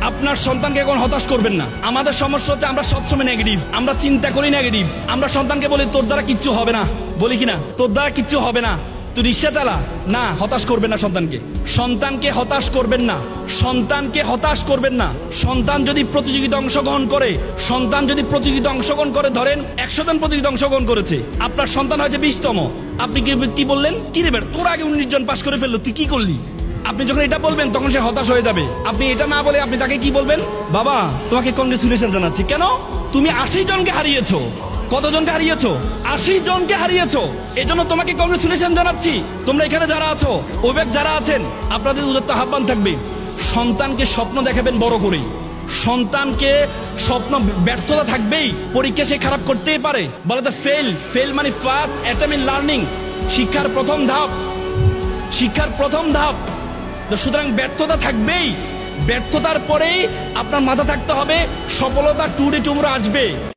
আপনার সন্তানকে এখন হতাশ করবেন না। আমাদের সমস্যা হচ্ছে আমরা সবসময় নেগেটিভ, আমরা চিন্তা করি নেগেটিভ। আমরা সন্তানকে বলি তোর দ্বারা কিচ্ছু হবে না, বলি কিনা তোর দ্বারা কিচ্ছু হবে না, তুই রিক্সা চালা না। হতাশ করবেন না সন্তানকে, সন্তানকে হতাশ করবেন না, সন্তানকে হতাশ করবেন না। সন্তান যদি প্রতিযোগিতা অংশগ্রহণ করে, সন্তান যদি প্রতিযোগিতা অংশগ্রহণ করে, ধরেন 100 জন প্রতিযোগিতা অংশগ্রহণ করেছে, আপনার সন্তান হয়েছে 20তম, আপনি কি বললেন, কি রে বের তোর আগে 19 জন পাশ করে ফেললো, তুই কি করলি? আপনি যখন এটা বলবেন তখন সে হতাশ হয়ে যাবে। আপনি এটা না বলে আপনি তাকে কি বলবেন, বাবা তোমাকে কংগ্রেচুলেশন জানাচ্ছি। কেন? তুমি 80 জনকে হারিয়েছো। কতজনকে হারিয়েছো? 80 জনকে হারিয়েছো। এজন্য তোমাকে কংগ্রেচুলেশন জানাচ্ছি। তোমরা এখানে যারা আছো, অভিভাবক যারা আছেন, আপনাদের উদাত্ত আহ্বান থাকবে, সন্তানকে স্বপ্ন দেখাবেন বড় করে। সন্তানকে স্বপ্ন, ব্যর্থতা থাকবেই, পরীক্ষা সে খারাপ করতেই পারে, বলে তো ফেল মানে ফার্স্ট অ্যাটেম্প ইন লার্নিং, শিক্ষার প্রথম ধাপ, শিক্ষার প্রথম ধাপ। সুতরাং ব্যর্থতা থাকবেই, ব্যর্থতার পরেই আপনার মাথা থাকতে হবে সফলতা টুডে টুমরো আসবে।